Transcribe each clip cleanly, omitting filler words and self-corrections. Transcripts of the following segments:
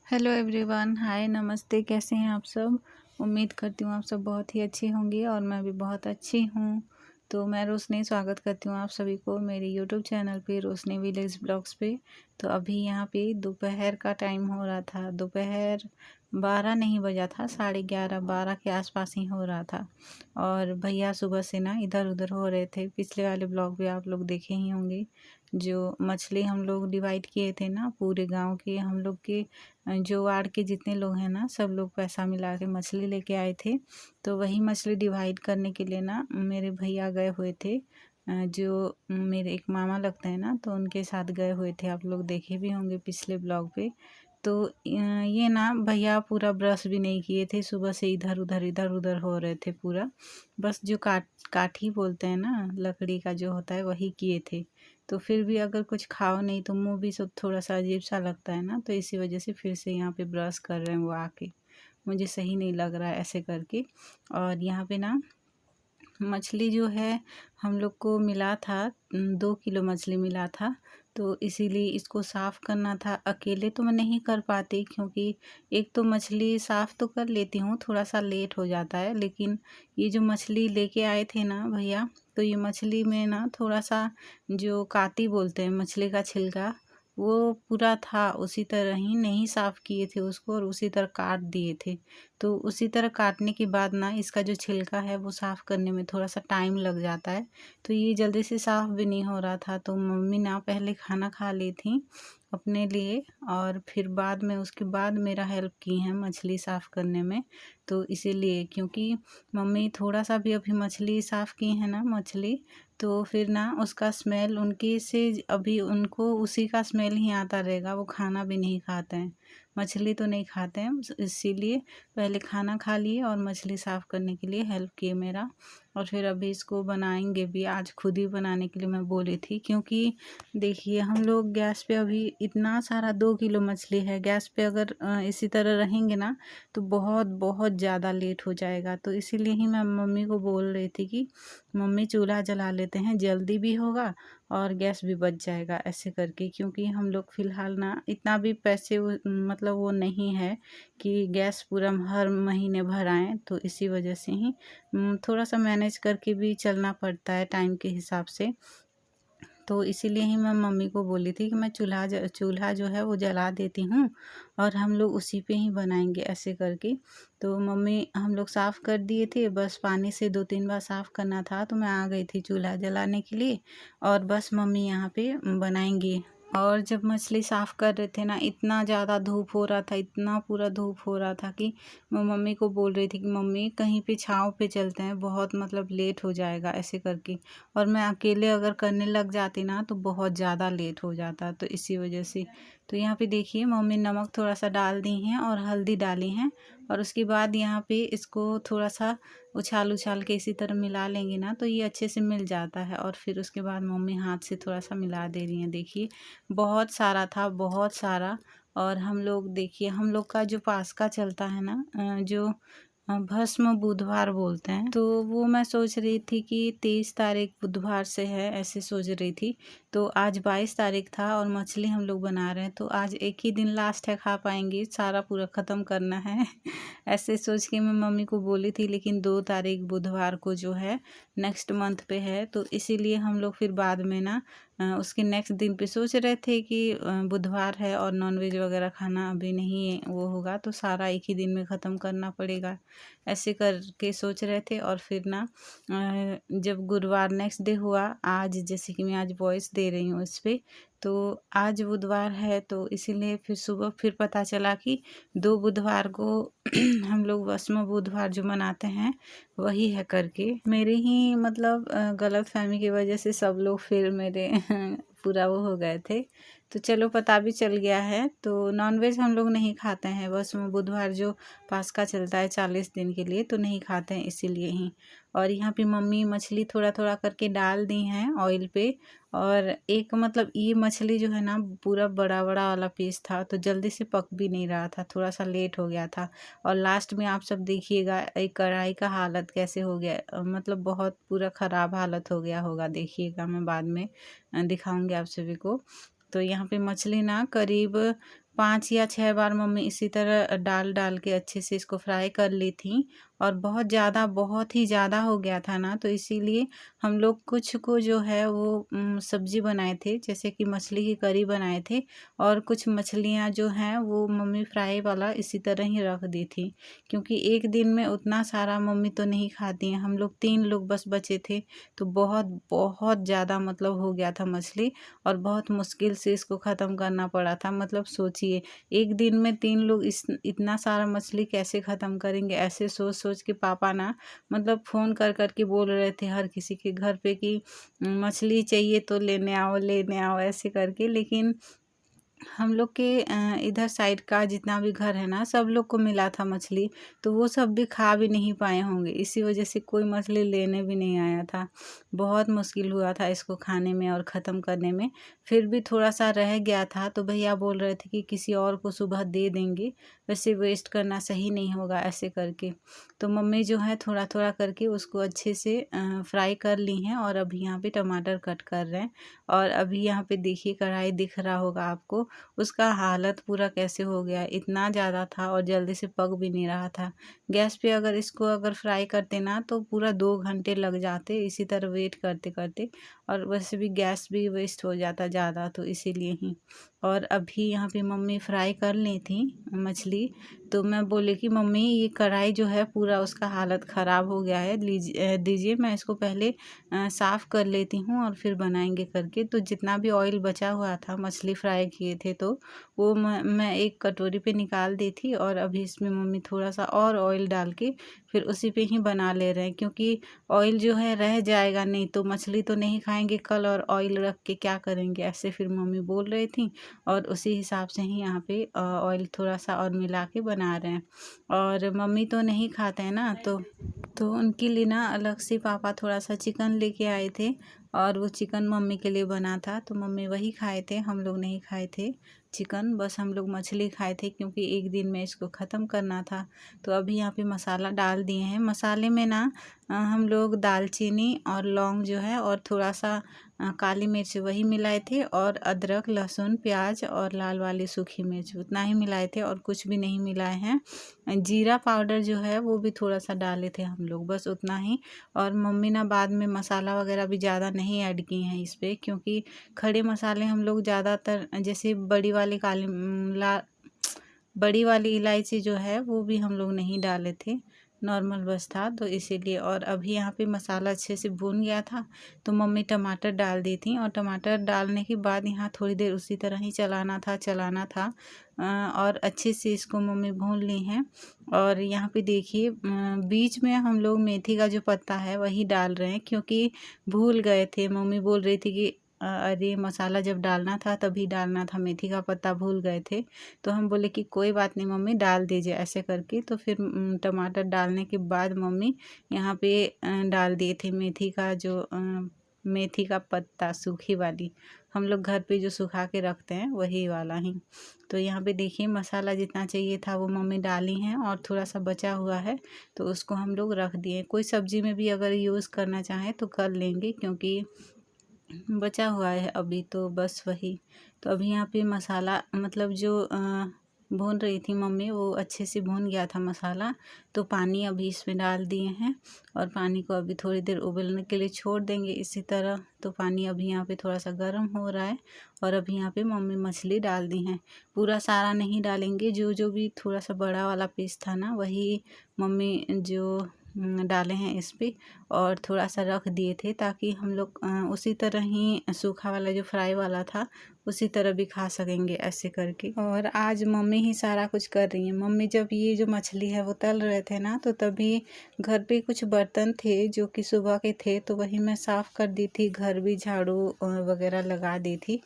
Hello everyone, हाय, नमस्ते। कैसे हैं आप सब? उम्मीद करती हूँ आप सब बहुत ही अच्छे होंगे और मैं भी बहुत अच्छी हूँ। तो मैं रोशनी स्वागत करती हूँ आप सभी को मेरे यूट्यूब चैनल पे, रोशनी विलेज ब्लॉग्स पे। तो अभी यहाँ पे दोपहर का टाइम हो रहा था। दोपहर 12 नहीं बजा था, 11:30 12 के आसपास ही हो रहा था। और भैया सुबह से ना इधर उधर हो रहे थे। पिछले वाले ब्लॉग भी आप लोग देखे ही होंगे, जो मछली हम लोग डिवाइड किए थे ना पूरे गांव के, हम लोग के जो वार्ड के जितने लोग हैं ना, सब लोग पैसा मिला के मछली लेके आए थे। तो वही मछली डिवाइड करने के लिए ना मेरे भैया गए हुए थे। जो मेरे एक मामा लगते हैं ना, तो उनके साथ गए हुए थे। आप लोग देखे भी होंगे पिछले ब्लॉग पे। तो ये ना भैया पूरा ब्रश भी नहीं किए थे, सुबह से इधर उधर हो रहे थे पूरा। बस जो काठी बोलते हैं ना, लकड़ी का जो होता है, वही किए थे। तो फिर भी अगर कुछ खाओ नहीं तो मुंह भी सब थोड़ा सा अजीब सा लगता है ना, तो इसी वजह से फिर से यहाँ पे ब्रश कर रहे हैं वो आके। मुझे सही नहीं लग रहा है ऐसे करके। और यहाँ पे ना मछली जो है हम लोग को मिला था, 2 किलो मछली मिला था। तो इसीलिए इसको साफ़ करना था। अकेले तो मैं नहीं कर पाती, क्योंकि एक तो मछली साफ़ तो कर लेती हूँ, थोड़ा सा लेट हो जाता है। लेकिन ये जो मछली लेके आए थे ना भैया, तो ये मछली में ना थोड़ा सा जो काती बोलते हैं, मछली का छिलका, वो पूरा था। उसी तरह ही नहीं साफ़ किए थे उसको और उसी तरह काट दिए थे। तो उसी तरह काटने के बाद ना इसका जो छिलका है वो साफ़ करने में थोड़ा सा टाइम लग जाता है। तो ये जल्दी से साफ़ भी नहीं हो रहा था। तो मम्मी ना पहले खाना खा ली थी अपने लिए, और फिर बाद में उसके बाद मेरा हेल्प की हैं मछली साफ़ करने में। तो इसीलिए, क्योंकि मम्मी थोड़ा सा भी अभी मछली साफ़ की है ना मछली, तो फिर ना उसका स्मेल उनके से अभी उनको उसी का स्मेल ही आता रहेगा। वो खाना भी नहीं खाते हैं, मछली तो नहीं खाते हैं। इसीलिए पहले खाना खा लिए और मछली साफ़ करने के लिए हेल्प किए मेरा। और फिर अभी इसको बनाएंगे भी। आज खुद ही बनाने के लिए मैं बोली थी, क्योंकि देखिए हम लोग गैस पे अभी इतना सारा 2 किलो मछली है। गैस पे अगर इसी तरह रहेंगे ना तो बहुत बहुत ज़्यादा लेट हो जाएगा। तो इसीलिए ही मैं मम्मी को बोल रही थी कि मम्मी चूल्हा जला लेते हैं, जल्दी भी होगा और गैस भी बच जाएगा, ऐसे करके। क्योंकि हम लोग फ़िलहाल ना इतना भी पैसे मतलब वो नहीं है कि गैस पूरा हर महीने भर आएँ। तो इसी वजह से ही थोड़ा सा मैनेज करके भी चलना पड़ता है टाइम के हिसाब से। तो इसीलिए ही मैं मम्मी को बोली थी कि मैं चूल्हा जो है वो जला देती हूँ और हम लोग उसी पे ही बनाएंगे, ऐसे करके। तो मम्मी हम लोग साफ़ कर दिए थे, बस पानी से 2-3 बार साफ़ करना था। तो मैं आ गई थी चूल्हा जलाने के लिए, और बस मम्मी यहाँ पे बनाएंगी। और जब मछली साफ़ कर रहे थे ना, इतना ज़्यादा धूप हो रहा था, इतना पूरा धूप हो रहा था कि मैं मम्मी को बोल रही थी कि मम्मी कहीं पे छाँव पे चलते हैं, बहुत मतलब लेट हो जाएगा, ऐसे करके। और मैं अकेले अगर करने लग जाती ना तो बहुत ज़्यादा लेट हो जाता, तो इसी वजह से। तो यहाँ पे देखिए मम्मी नमक थोड़ा सा डाल दी हैं और हल्दी डाली हैं। और उसके बाद यहाँ पे इसको थोड़ा सा उछाल उछाल के इसी तरह मिला लेंगे ना, तो ये अच्छे से मिल जाता है। और फिर उसके बाद मम्मी हाथ से थोड़ा सा मिला दे रही हैं। देखिए बहुत सारा था, बहुत सारा। और हम लोग देखिए, हम लोग का जो पास का चलता है ना, जो भस्म बुधवार बोलते हैं, तो वो मैं सोच रही थी कि 23 तारीख बुधवार से है, ऐसे सोच रही थी। तो आज 22 तारीख था और मछली हम लोग बना रहे हैं, तो आज एक ही दिन लास्ट है, खा पाएंगे, सारा पूरा ख़त्म करना है। ऐसे सोच के मैं मम्मी को बोली थी। लेकिन 2 तारीख बुधवार को जो है नेक्स्ट मंथ पे है, तो इसीलिए हम लोग फिर बाद में ना उसके नेक्स्ट दिन पे सोच रहे थे कि बुधवार है और नॉनवेज वगैरह खाना अभी नहीं वो होगा, तो सारा एक ही दिन में ख़त्म करना पड़ेगा, ऐसे करके सोच रहे थे। और फिर ना जब गुरुवार नेक्स्ट डे हुआ, आज जैसे कि मैं आज वॉइस दे रही हूँ इस पर, तो आज बुधवार है, तो इसीलिए फिर सुबह फिर पता चला कि 2 बुधवार को हम लोग वसम बुधवार जो मनाते हैं वही है करके। मेरे ही मतलब गलत फहमी की वजह से सब लोग फिर मेरे पूरा वो हो गए थे। तो चलो पता भी चल गया है। तो नॉनवेज हम लोग नहीं खाते हैं, बस बुधवार जो पास का चलता है 40 दिन के लिए, तो नहीं खाते हैं इसीलिए ही। और यहाँ पे मम्मी मछली थोड़ा थोड़ा करके डाल दी हैं ऑयल पे। और एक मतलब ये मछली जो है ना पूरा बड़ा बड़ा वाला पीस था, तो जल्दी से पक भी नहीं रहा था, थोड़ा सा लेट हो गया था। और लास्ट में आप सब देखिएगा एक कढ़ाई का हालत कैसे हो गया, मतलब बहुत पूरा ख़राब हालत हो गया होगा, देखिएगा, मैं बाद में दिखाऊंगी आप सभी को। तो यहाँ पे मछली ना करीब 5 या 6 बार मम्मी इसी तरह डाल डाल के अच्छे से इसको फ्राई कर ली थी। और बहुत ही ज़्यादा हो गया था ना, तो इसीलिए हम लोग कुछ को जो है वो सब्ज़ी बनाए थे, जैसे कि मछली की करी बनाए थे। और कुछ मछलियाँ जो हैं वो मम्मी फ्राई वाला इसी तरह ही रख दी थी, क्योंकि एक दिन में उतना सारा मम्मी तो नहीं खाती हैं। हम लोग 3 लोग बस बचे थे, तो बहुत ज़्यादा मतलब हो गया था मछली। और बहुत मुश्किल से इसको ख़त्म करना पड़ा था। मतलब सोचिए, एक दिन में 3 लोग इतना सारा मछली कैसे ख़त्म करेंगे। ऐसे सोच सोच के पापा ना मतलब फ़ोन कर कर के बोल रहे थे हर किसी के घर पे कि मछली चाहिए तो लेने आओ ऐसे करके। लेकिन हम लोग के इधर साइड का जितना भी घर है ना, सब लोग को मिला था मछली, तो वो सब भी खा भी नहीं पाए होंगे। इसी वजह से कोई मछली लेने भी नहीं आया था। बहुत मुश्किल हुआ था इसको खाने में और ख़त्म करने में। फिर भी थोड़ा सा रह गया था, तो भैया बोल रहे थे कि किसी और को सुबह दे देंगे, वैसे वेस्ट करना सही नहीं होगा ऐसे करके। तो मम्मी जो है थोड़ा थोड़ा करके उसको अच्छे से फ्राई कर ली हैं। और अभी यहाँ पे टमाटर कट कर रहे हैं। और अभी यहाँ पे देखिए कढ़ाई दिख रहा होगा आपको, उसका हालत पूरा कैसे हो गया। इतना ज़्यादा था और जल्दी से पक भी नहीं रहा था। गैस पे अगर इसको फ्राई करते ना तो पूरा 2 घंटे लग जाते इसी तरह वेट करते करते। और वैसे भी गैस भी वेस्ट हो जाता ज़्यादा, तो इसीलिए ही। और अभी यहाँ पे मम्मी फ्राई कर ली थी मछली, तो मैं बोली कि मम्मी ये कढ़ाई जो है पूरा उसका हालत ख़राब हो गया है, दीजिए मैं इसको पहले साफ़ कर लेती हूँ और फिर बनाएंगे करके। तो जितना भी ऑयल बचा हुआ था मछली फ्राई किए थे, तो वो मैं एक कटोरी पे निकाल दी थी। और अभी इसमें मम्मी थोड़ा सा और ऑयल डाल के फिर उसी पे ही बना ले रहे हैं, क्योंकि ऑयल जो है रह जाएगा, नहीं तो मछली तो नहीं खाएंगे कल, और ऑयल रख के क्या करेंगे, ऐसे फिर मम्मी बोल रही थी। और उसी हिसाब से ही यहाँ पे ऑयल थोड़ा सा और मिला के बना रहे हैं। और मम्मी तो नहीं खाते हैं ना, तो उनके लिए ना अलग से पापा थोड़ा सा चिकन लेके आए थे। और वो चिकन मम्मी के लिए बना था, तो मम्मी वही खाए थे, हम लोग नहीं खाए थे चिकन। बस हम लोग मछली खाए थे, क्योंकि एक दिन में इसको ख़त्म करना था। तो अभी यहाँ पे मसाला डाल दिए हैं। मसाले में ना हम लोग दालचीनी और लौंग जो है और थोड़ा सा काली मिर्च वही मिलाए थे, और अदरक लहसुन प्याज और लाल वाली सूखी मिर्च उतना ही मिलाए थे, और कुछ भी नहीं मिलाए हैं। जीरा पाउडर जो है वो भी थोड़ा सा डाले थे हम लोग, बस उतना ही। और मम्मी ना बाद में मसाला वगैरह भी ज़्यादा नहीं ऐड किए हैं इस पर, क्योंकि खड़े मसाले हम लोग ज़्यादातर, जैसे बड़ी वाली इलायची जो है वो भी हम लोग नहीं डाले थे, नॉर्मल बस था, तो इसीलिए। और अभी यहाँ पे मसाला अच्छे से भून गया था, तो मम्मी टमाटर डाल दी थी। और टमाटर डालने के बाद यहाँ थोड़ी देर उसी तरह ही चलाना था। और अच्छे से इसको मम्मी भून ली हैं। और यहाँ पे देखिए बीच में हम लोग मेथी का जो पत्ता है वही डाल रहे हैं, क्योंकि भूल गए थे। मम्मी बोल रही थी कि अरे मसाला जब डालना था तभी डालना था, मेथी का पत्ता भूल गए थे। तो हम बोले कि कोई बात नहीं मम्मी, डाल दीजिए ऐसे करके। तो फिर टमाटर डालने के बाद मम्मी यहाँ पे डाल दिए थे मेथी का पत्ता, सूखी वाली। हम लोग घर पे जो सुखा के रखते हैं वही वाला ही। तो यहाँ पे देखिए मसाला जितना चाहिए था वो मम्मी डाली हैं, और थोड़ा सा बचा हुआ है तो उसको हम लोग रख दिए। कोई सब्जी में भी अगर यूज़ करना चाहें तो कर लेंगे, क्योंकि बचा हुआ है अभी, तो बस वही। तो अभी यहाँ पे मसाला मतलब जो भून रही थी मम्मी, वो अच्छे से भून गया था मसाला। तो पानी अभी इसमें डाल दिए हैं, और पानी को अभी थोड़ी देर उबलने के लिए छोड़ देंगे इसी तरह। तो पानी अभी यहाँ पे थोड़ा सा गर्म हो रहा है, और अभी यहाँ पे मम्मी मछली डाल दी हैं। पूरा सारा नहीं डालेंगे, जो जो भी थोड़ा सा बड़ा वाला पीस था ना वही मम्मी जो डाले हैं इस पे। और थोड़ा सा रख दिए थे ताकि हम लोग उसी तरह ही सूखा वाला जो फ्राई वाला था उसी तरह भी खा सकेंगे ऐसे करके। और आज मम्मी ही सारा कुछ कर रही हैं। मम्मी जब ये जो मछली है वो तल रहे थे ना, तो तभी घर पे कुछ बर्तन थे जो कि सुबह के थे, तो वही मैं साफ़ कर दी थी। घर भी झाड़ू वगैरह लगा दी थी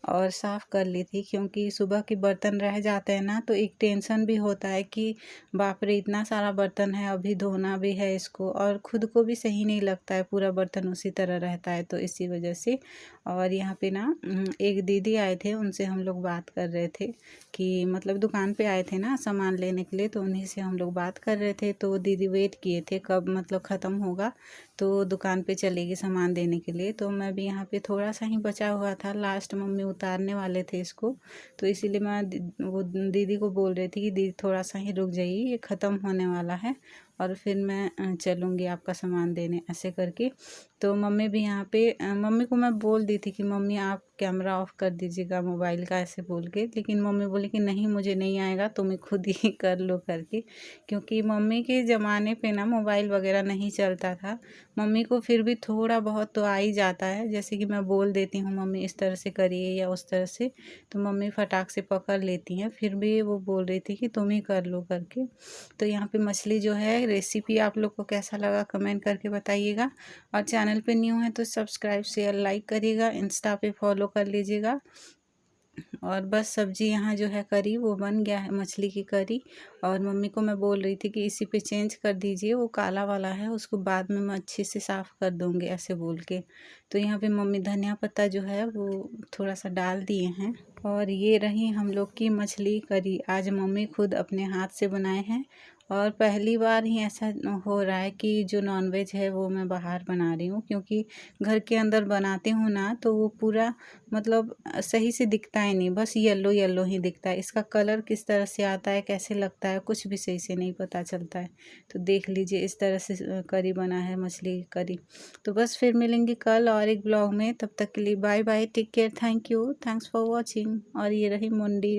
और साफ़ कर ली थी, क्योंकि सुबह के बर्तन रह जाते हैं ना तो एक टेंशन भी होता है कि बाप रे इतना सारा बर्तन है, अभी धोना भी है इसको, और खुद को भी सही सही नहीं लगता है, पूरा बर्तन उसी तरह रहता है, तो इसी वजह से। और यहाँ पे ना एक दीदी आए थे, उनसे हम लोग बात कर रहे थे कि मतलब दुकान पे आए थे ना सामान लेने के लिए, तो उन्हीं से हम लोग बात कर रहे थे। तो दीदी वेट किए थे कब मतलब ख़त्म होगा तो दुकान पे चलेगी सामान देने के लिए। तो मैं भी यहाँ पे थोड़ा सा ही बचा हुआ था, लास्ट मम्मी उतारने वाले थे इसको, तो इसीलिए मैं वो दीदी को बोल रही थी कि दीदी थोड़ा सा ही रुक जाइए, ये ख़त्म होने वाला है और फिर मैं चलूँगी आपका सामान देने, ऐसे करके। तो मम्मी भी यहाँ पे मम्मी को मैं बोल दी थी कि मम्मी आप कैमरा ऑफ कर दीजिएगा मोबाइल का, ऐसे बोल के, लेकिन मम्मी बोली कि नहीं मुझे नहीं आएगा, तुम्हें खुद ही कर लो करके। क्योंकि मम्मी के ज़माने पे ना मोबाइल वगैरह नहीं चलता था। मम्मी को फिर भी थोड़ा बहुत तो आ ही जाता है, जैसे कि मैं बोल देती हूँ मम्मी इस तरह से करिए या उस तरह से, तो मम्मी फटाक से पकड़ लेती हैं। फिर भी वो बोल रही थी कि तुम ही कर लो करके। तो यहाँ पे मछली जो है रेसिपी आप लोग को कैसा लगा कमेंट करके बताइएगा, और चैनल पे न्यू है तो सब्सक्राइब शेयर लाइक करिएगा, इंस्टा पे फॉलो कर लीजिएगा। और बस सब्जी यहाँ जो है करी वो बन गया है, मछली की करी। और मम्मी को मैं बोल रही थी कि इसी पे चेंज कर दीजिए, वो काला वाला है उसको बाद में मैं अच्छे से साफ़ कर दूँगी, ऐसे बोल के। तो यहाँ पे मम्मी धनिया पत्ता जो है वो थोड़ा सा डाल दिए हैं। और ये रही हम लोग की मछली करी, आज मम्मी खुद अपने हाथ से बनाए हैं। और पहली बार ही ऐसा हो रहा है कि जो नॉनवेज है वो मैं बाहर बना रही हूँ, क्योंकि घर के अंदर बनाती हूँ ना तो वो पूरा मतलब सही से दिखता ही नहीं, बस येलो येलो ही दिखता है। इसका कलर किस तरह से आता है, कैसे लगता है, कुछ भी सही से नहीं पता चलता है। तो देख लीजिए इस तरह से करी बना है, मछली की करी। तो बस फिर मिलेंगे कल और एक ब्लॉग में, तब तक के लिए bye bye, take care, thank you, thanks for watching. और ये रही मुंडी।